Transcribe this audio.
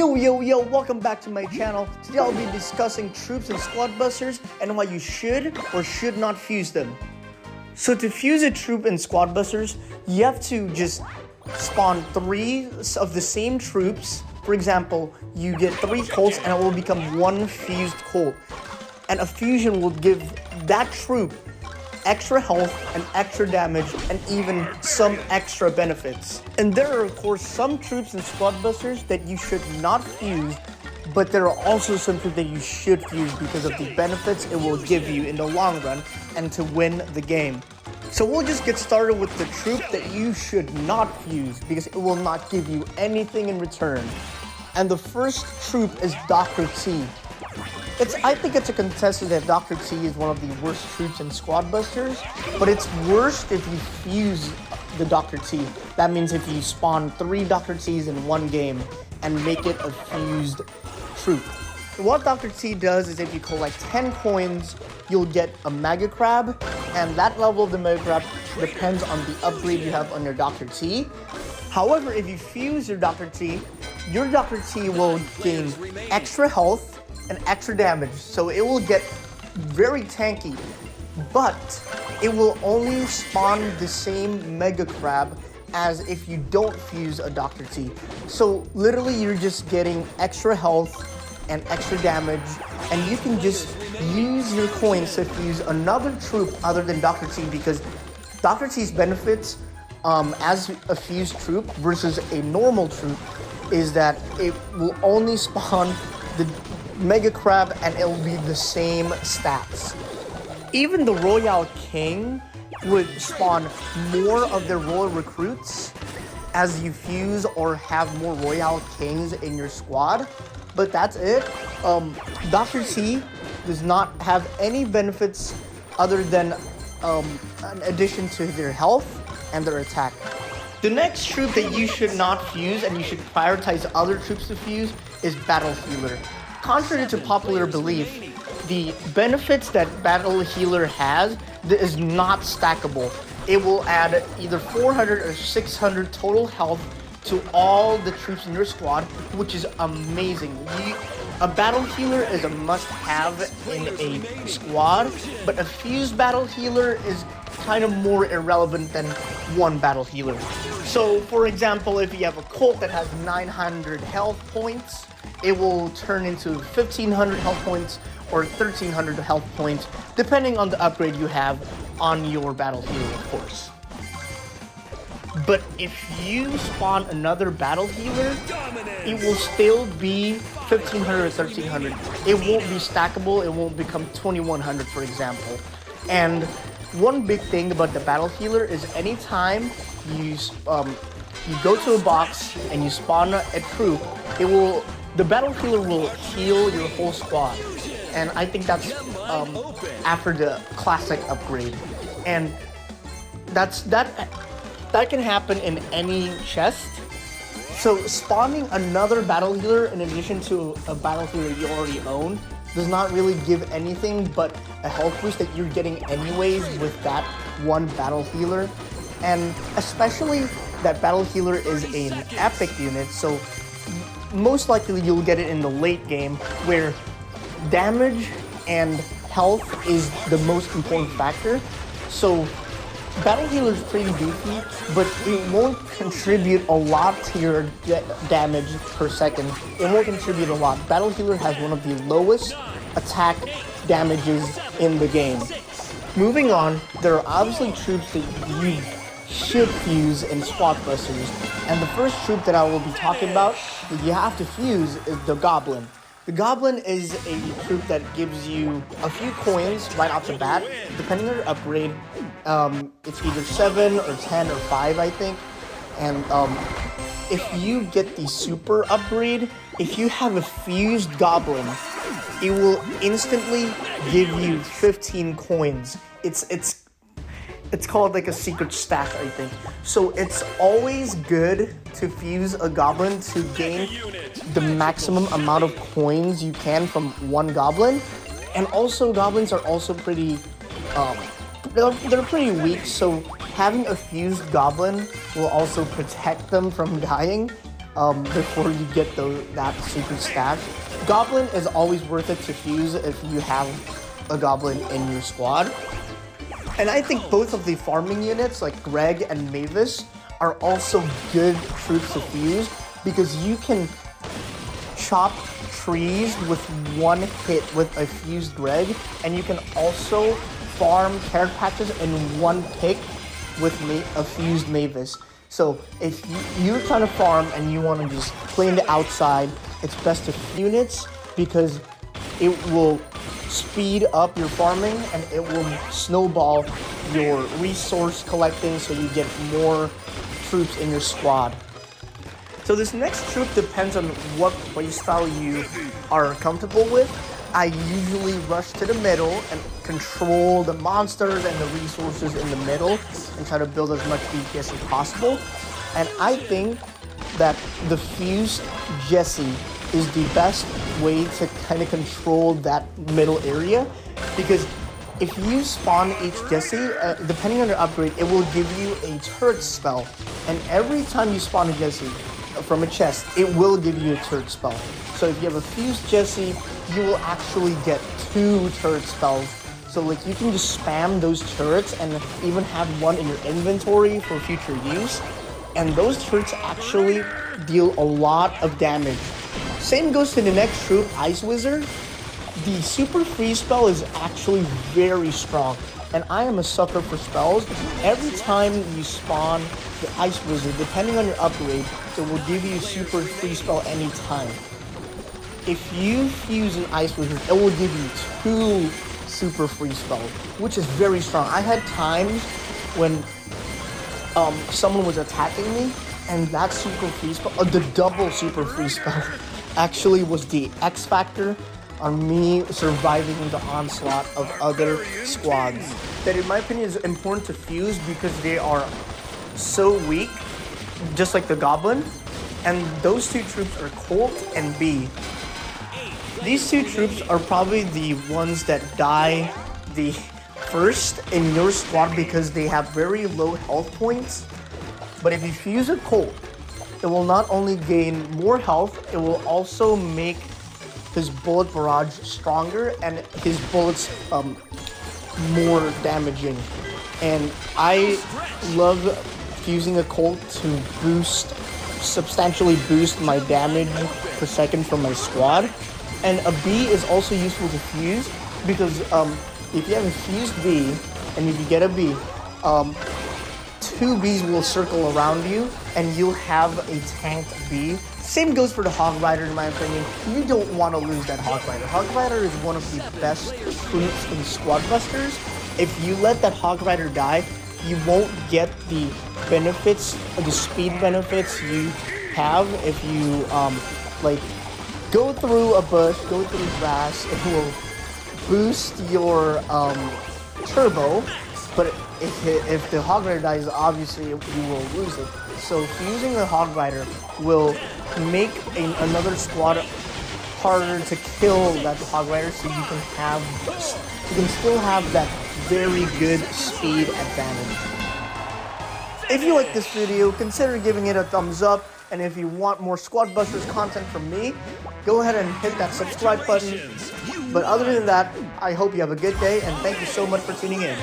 Yo, welcome back to my channel. Today I'll be discussing troops and squad busters and why you should or should not fuse them. So to fuse a troop and squad busters, you have to just spawn 3 of the same troops. For example, you get 3 Colts and it will become 1 fused Colt. And a fusion will give that troop extra health and extra damage and even some extra benefits. And there are of course some troops and squad busters that you should not fuse, but there are also some troops that you should fuse because of the benefits it will give you in the long run and to win the game. So we'll just get started with the troop that you should not fuse because it will not give you anything in return. And the first troop is Dr. T. I think it's a contested that Dr. T is one of the worst troops in squad busters, but it's worst if you fuse the Dr. T. That means if you spawn 3 Dr. T's in one game and make it a fused troop. What Dr. T does is if you collect 10 coins, you'll get a Mega Crab, and that level of the Mega Crab depends on the upgrade you have on your Dr. T. However, if you fuse your Dr. T will gain extra health and extra damage, so it will get very tanky, but it will only spawn the same Mega Crab as if you don't fuse a Dr. T. So literally you're just getting extra health and extra damage, and you can just use your coins to fuse another troop other than Dr. T, because Dr. T's benefits as a fused troop versus a normal troop is that it will only spawn the Mega Crab and it will be the same stats. Even the Royale King would spawn more of their Royal Recruits as you fuse or have more Royale Kings in your squad, but that's it. Dr. T does not have any benefits other than an addition to their health and their attack. The next troop that you should not fuse and you should prioritize other troops to fuse is Battle Healer. Contrary to popular belief, the benefits that Battle Healer has is not stackable. It will add either 400 or 600 total health to all the troops in your squad, which is amazing. A Battle Healer is a must-have in a squad, but a fused Battle Healer is kind of more irrelevant than one Battle Healer. So, for example, if you have a Colt that has 900 health points, it will turn into 1500 health points or 1300 health points, depending on the upgrade you have on your Battle Healer, of course. But if you spawn another Battle Healer, it will still be 1500 or 1300. It won't be stackable, it won't become 2100, for example. And one big thing about the Battle Healer is anytime you go to a box and you spawn a troop, the Battle Healer will heal your whole squad. And I think that's after the classic upgrade. And that can happen in any chest. So spawning another Battle Healer in addition to a Battle Healer you already own does not really give anything but a health boost that you're getting anyways with that one Battle Healer. And especially that Battle Healer is an epic unit, so most likely you'll get it in the late game where damage and health is the most important factor. So Battle Healer is pretty beefy, but it won't contribute a lot to your damage per second. It won't contribute a lot. Battle Healer has one of the lowest attack damages in the game. Moving on, there are obviously troops that you should fuse in squad busters, and the first troop that I will be talking about that you have to fuse is the Goblin. The Goblin is a troop that gives you a few coins right off the bat, depending on your upgrade. It's either 7 or 10 or 5, I think. And if you get the super upgrade, if you have a fused Goblin, it will instantly give you 15 coins. It's called like a secret stack, I think. So it's always good to fuse a Goblin to gain the maximum amount of coins you can from one Goblin. And also, Goblins are also pretty, they're pretty weak, so having a fused Goblin will also protect them from dying. before you get that super stack. Goblin is always worth it to fuse if you have a goblin in your squad. And I think both of the farming units, like Greg and Mavis, are also good troops to fuse because you can chop trees with one hit with a fused Greg, and you can also farm carrot patches in one pick with a fused Mavis. So if you're trying to farm and you want to just play in the outside, it's best to fuse units because it will speed up your farming and it will snowball your resource collecting so you get more troops in your squad. So this next troop depends on what playstyle you are comfortable with. I usually rush to the middle and control the monsters and the resources in the middle and try to build as much DPS as possible. And I think that the fused Jesse is the best way to kind of control that middle area, because if you spawn each Jesse, depending on your upgrade, it will give you a turret spell. And every time you spawn a Jesse from a chest, it will give you a turret spell. So if you have a fused Jesse, you will actually get 2 turret spells. So like you can just spam those turrets and even have one in your inventory for future use. And those turrets actually deal a lot of damage. Same goes to the next troop, Ice Wizard. The super freeze spell is actually very strong, and I am a sucker for spells. Every time you spawn the Ice Wizard, depending on your upgrade, it will give you super freeze spell anytime. If you fuse an Ice Wizard, it will give you 2 super freeze spells, which is very strong. I had times when someone was attacking me, and that super freeze spell, the double super freeze spell, actually was the X factor on me surviving the onslaught of other squads. That in my opinion is important to fuse because they are so weak, just like the Goblin. And those 2 troops are Colt and B. These 2 troops are probably the ones that die the first in your squad because they have very low health points. But if you fuse a Colt, it will not only gain more health, it will also make his bullet barrage stronger and his bullets more damaging. And I love fusing a Colt to substantially boost my damage per second from my squad. And a B is also useful to fuse because if you have a fused B and if you get a B, 2 Bs will circle around you and you'll have a tanked B. Same goes for the Hog Rider in my opinion. You don't want to lose that Hog Rider. Hog Rider is one of the best troops in Squad Busters. If you let that Hog Rider die, you won't get the benefits, the speed benefits you have if you like go through a bush, go through grass. It will boost your turbo, but if the Hog Rider dies, obviously you will lose it. So fusing the Hog Rider will make another squad harder to kill that Hog Rider, so you can still have that very good speed advantage. If you like this video, consider giving it a thumbs up, and if you want more Squad Busters content from me, go ahead and hit that subscribe button. But other than that, I hope you have a good day, and thank you so much for tuning in.